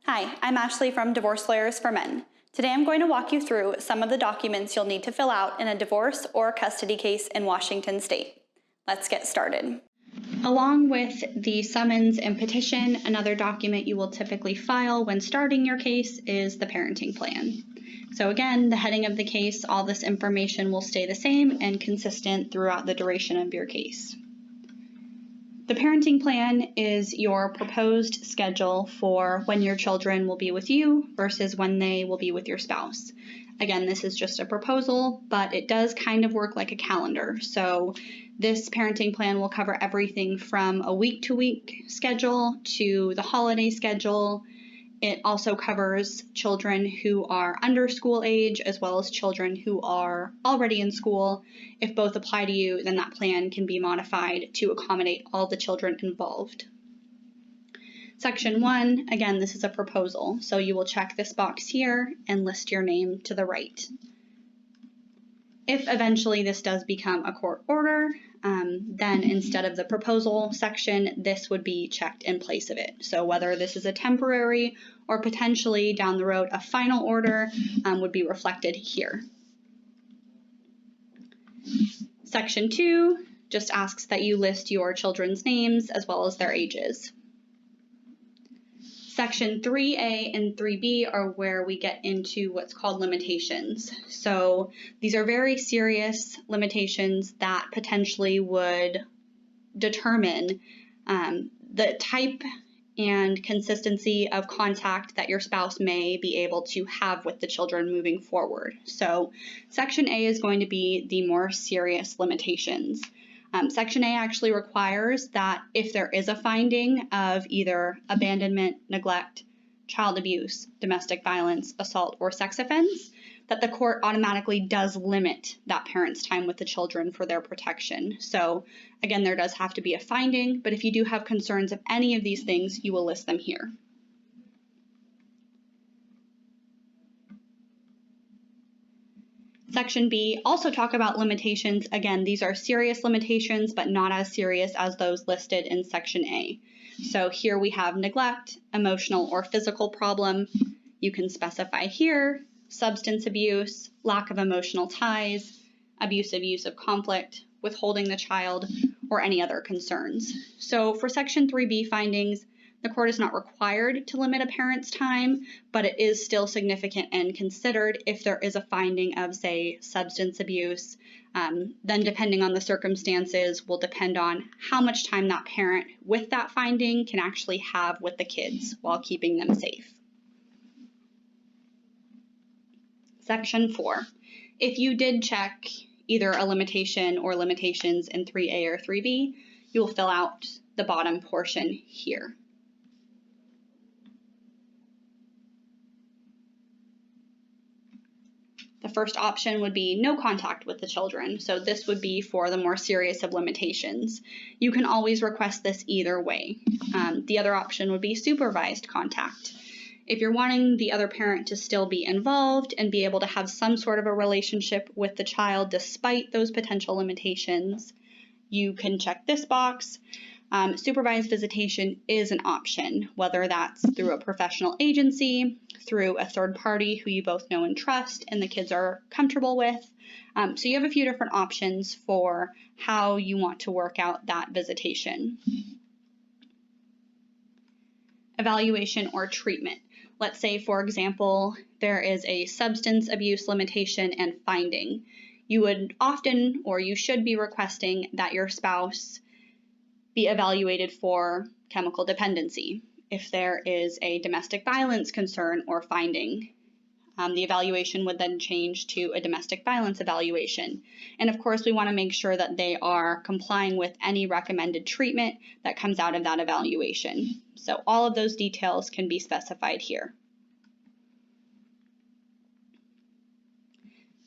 Hi, I'm Ashley from Divorce Lawyers for Men. Today I'm going to walk you through some of the documents you'll need to fill out in a divorce or custody case in Washington State. Let's get started. Along with the summons and petition, another document you will typically file when starting your case is the parenting plan. So again, the heading of the case, all this information will stay the same and consistent throughout the duration of your case. The parenting plan is your proposed schedule for when your children will be with you versus when they will be with your spouse. Again, this is just a proposal, but it does kind of work like a calendar. So this parenting plan will cover everything from a week-to-week schedule to the holiday schedule. It also covers children who are under school age as well as children who are already in school. If both apply to you, then that plan can be modified to accommodate all the children involved. Section 1, again, this is a proposal, so you will check this box here and list your name to the right. If eventually this does become a court order, then instead of the proposal section, this would be checked in place of it. So whether this is a temporary or potentially down the road a final order would be reflected here. Section 2 just asks that you list your children's names as well as their ages. Section 3A and 3B are where we get into what's called limitations. So these are very serious limitations that potentially would determine the type and consistency of contact that your spouse may be able to have with the children moving forward. So Section A is going to be the more serious limitations. Section A actually requires that if there is a finding of either abandonment, neglect, child abuse, domestic violence, assault, or sex offense, that the court automatically does limit that parent's time with the children for their protection. So again, there does have to be a finding, but if you do have concerns of any of these things, you will list them here. Section B also talk about limitations. Again, these are serious limitations, but not as serious as those listed in Section A. So here we have neglect, emotional or physical problem. You can specify here substance abuse, lack of emotional ties, abusive use of conflict, withholding the child, or any other concerns. So for Section 3B findings, the court is not required to limit a parent's time, but it is still significant and considered if there is a finding of, say, substance abuse. Then depending on the circumstances will depend on how much time that parent with that finding can actually have with the kids while keeping them safe. Section 4. If you did check either a limitation or limitations in 3A or 3B, you will fill out the bottom portion here. The first option would be no contact with the children, so this would be for the more serious of limitations. You can always request this either way. The other option would be supervised contact. If you're wanting the other parent to still be involved and be able to have some sort of a relationship with the child despite those potential limitations, you can check this box. Supervised visitation is an option, whether that's through a professional agency, through a third party who you both know and trust and the kids are comfortable with. So you have a few different options for how you want to work out that visitation. Evaluation or treatment. Let's say, for example, there is a substance abuse limitation and finding. You would often, or you should be requesting that your spouse be evaluated for chemical dependency. If there is a domestic violence concern or finding, the evaluation would then change to a domestic violence evaluation. And of course, we want to make sure that they are complying with any recommended treatment that comes out of that evaluation. So all of those details can be specified here.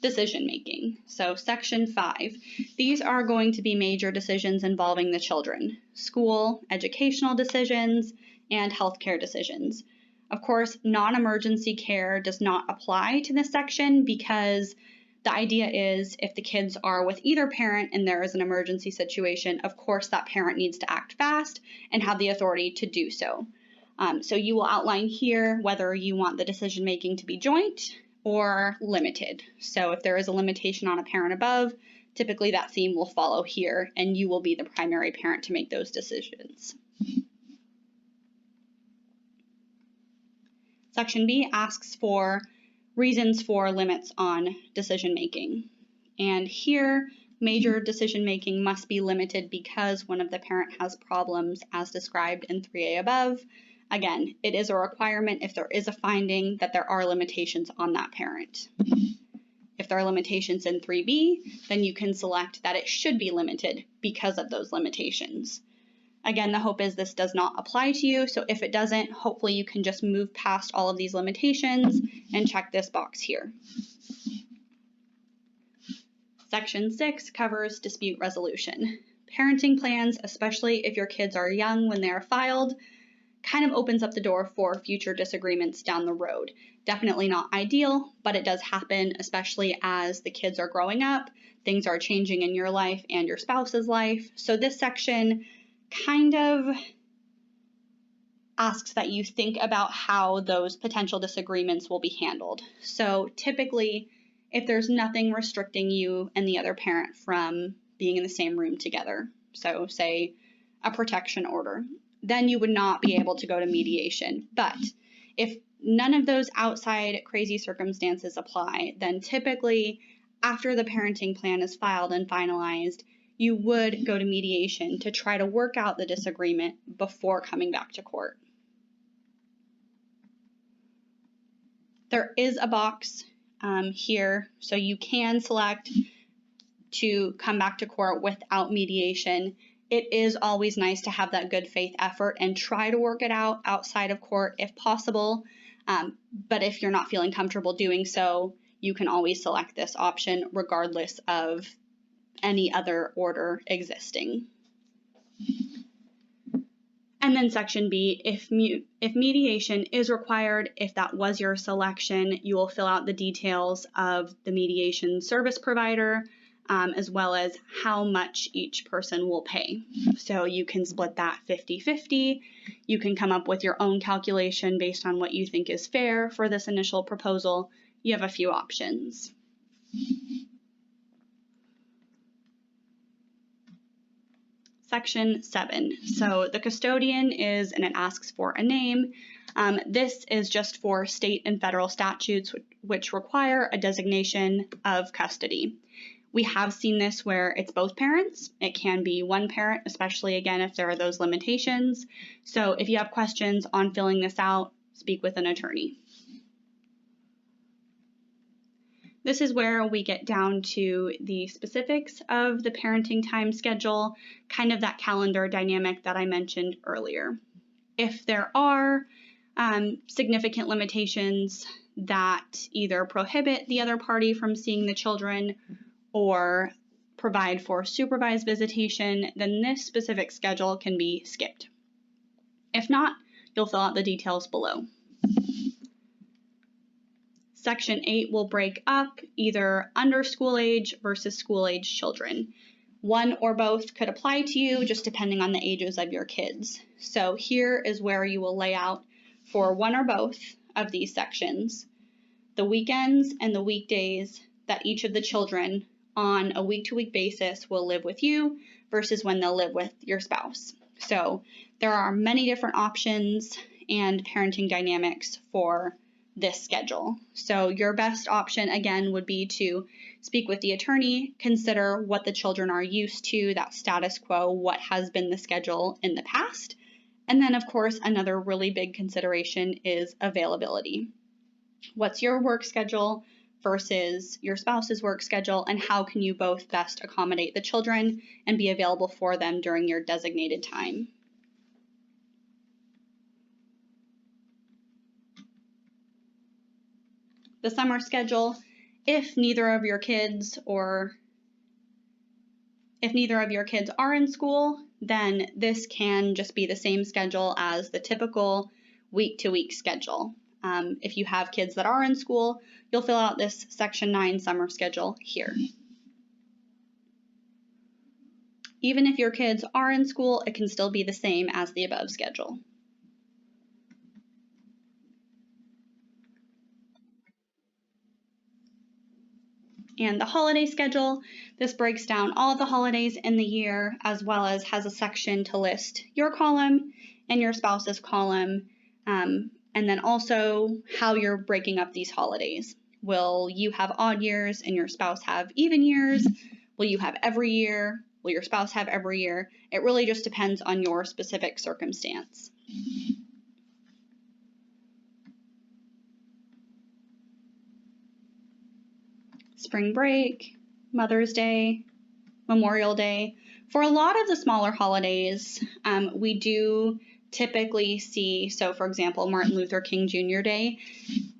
Decision making. So Section 5. These are going to be major decisions involving the children: school, educational decisions, and healthcare decisions. Of course, non-emergency care does not apply to this section because the idea is if the kids are with either parent and there is an emergency situation, of course that parent needs to act fast and have the authority to do so. So you will outline here whether you want the decision making to be joint or limited. So if there is a limitation on a parent above, typically that theme will follow here, and you will be the primary parent to make those decisions. Section B asks for reasons for limits on decision making. And here, major decision making must be limited because one of the parent has problems as described in 3A above. Again, it is a requirement if there is a finding that there are limitations on that parent. If there are limitations in 3B, then you can select that it should be limited because of those limitations. Again, the hope is this does not apply to you, so if it doesn't, hopefully you can just move past all of these limitations and check this box here. Section 6 covers dispute resolution. Parenting plans, especially if your kids are young when they are filed, kind of opens up the door for future disagreements down the road. Definitely not ideal, but it does happen, especially as the kids are growing up. Things are changing in your life and your spouse's life. So this section kind of asks that you think about how those potential disagreements will be handled. So typically, if there's nothing restricting you and the other parent from being in the same room together, so say a protection order, then you would not be able to go to mediation. But if none of those outside crazy circumstances apply, then typically after the parenting plan is filed and finalized, you would go to mediation to try to work out the disagreement before coming back to court. There is a box here, so you can select to come back to court without mediation. It is always nice to have that good faith effort and try to work it out outside of court if possible. But if you're not feeling comfortable doing so, you can always select this option regardless of any other order existing. And then section B, if mediation is required, if that was your selection, you will fill out the details of the mediation service provider, as well as how much each person will pay. So you can split that 50-50. You can come up with your own calculation based on what you think is fair for this initial proposal. You have a few options. Section 7. So the custodian is, and it asks for a name. This is just for state and federal statutes which require a designation of custody. We have seen this where it's both parents. It can be one parent, especially again if there are those limitations. So if you have questions on filling this out, speak with an attorney. This is where we get down to the specifics of the parenting time schedule, kind of that calendar dynamic that I mentioned earlier. If there are significant limitations that either prohibit the other party from seeing the children or provide for supervised visitation, then this specific schedule can be skipped. If not, you'll fill out the details below. Section 8 will break up either under school age versus school age children. One or both could apply to you just depending on the ages of your kids. So here is where you will lay out for one or both of these sections the weekends and the weekdays that each of the children on a week-to-week basis will live with you versus when they'll live with your spouse. So there are many different options and parenting dynamics for this schedule. So your best option, again, would be to speak with the attorney, consider what the children are used to, that status quo, what has been the schedule in the past. And then, of course, another really big consideration is availability. What's your work schedule versus your spouse's work schedule, and how can you both best accommodate the children and be available for them during your designated time? The summer schedule, if neither of your kids are in school, then this can just be the same schedule as the typical week-to-week schedule. If you have kids that are in school, you'll fill out this Section 9 summer schedule here. Even if your kids are in school, it can still be the same as the above schedule. and the holiday schedule. This breaks down all of the holidays in the year, as well as has a section to list your column and your spouse's column, and then also how you're breaking up these holidays. Will you have odd years and your spouse have even years? Will you have every year? Will your spouse have every year? It really just depends on your specific circumstance. Spring break, Mother's Day, Memorial Day. For a lot of the smaller holidays, we do typically see, so for example, Martin Luther King Jr. Day,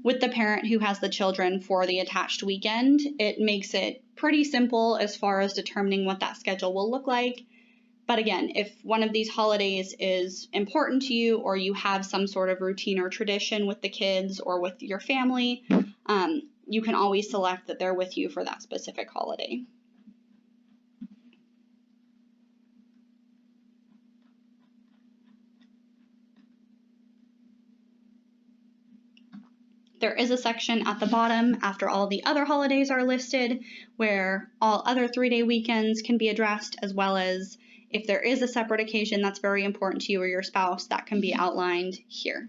with the parent who has the children for the attached weekend, it makes it pretty simple as far as determining what that schedule will look like. But again, if one of these holidays is important to you, or you have some sort of routine or tradition with the kids or with your family, you can always select that they're with you for that specific holiday. There is a section at the bottom after all the other holidays are listed where all other 3-day weekends can be addressed, as well as if there is a separate occasion that's very important to you or your spouse, that can be outlined here.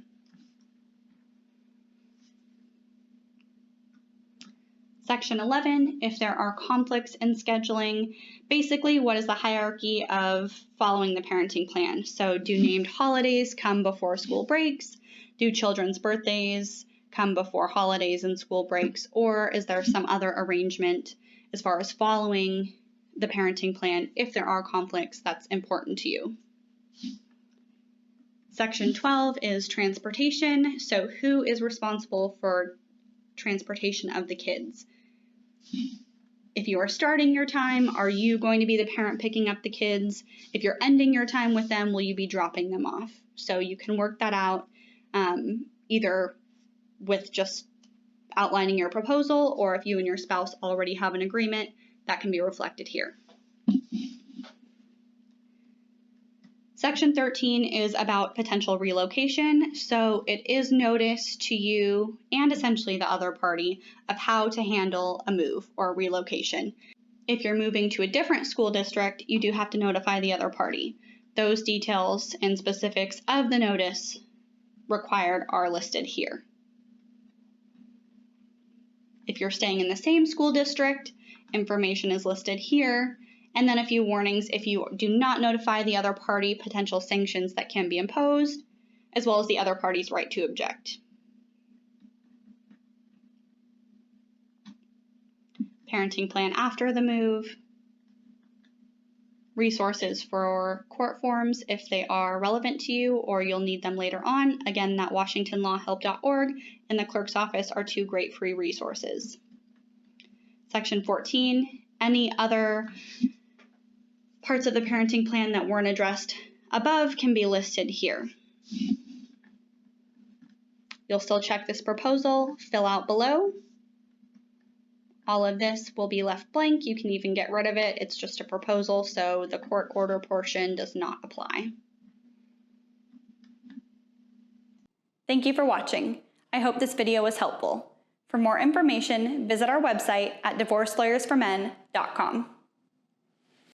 Section 11, if there are conflicts in scheduling, basically what is the hierarchy of following the parenting plan? So do named holidays come before school breaks? Do children's birthdays come before holidays and school breaks? Or is there some other arrangement as far as following the parenting plan if there are conflicts that's important to you? Section 12 is transportation. So who is responsible for transportation of the kids? If you are starting your time, are you going to be the parent picking up the kids? If you're ending your time with them, will you be dropping them off? So you can work that out either with just outlining your proposal, or if you and your spouse already have an agreement, that can be reflected here. Section 13 is about potential relocation. So it is notice to you and essentially the other party of how to handle a move or a relocation. If you're moving to a different school district, you do have to notify the other party. Those details and specifics of the notice required are listed here. If you're staying in the same school district, information is listed here. And then a few warnings if you do not notify the other party, potential sanctions that can be imposed, as well as the other party's right to object. Parenting plan after the move. Resources for court forms if they are relevant to you or you'll need them later on. Again, that WashingtonLawHelp.org and the clerk's office are 2 great free resources. Section 14, any other parts of the parenting plan that weren't addressed above can be listed here. You'll still check this proposal, fill out below. All of this will be left blank. You can even get rid of it. It's just a proposal, so the court order portion does not apply. Thank you for watching. I hope this video was helpful. For more information, visit our website at divorcelawyersformen.com.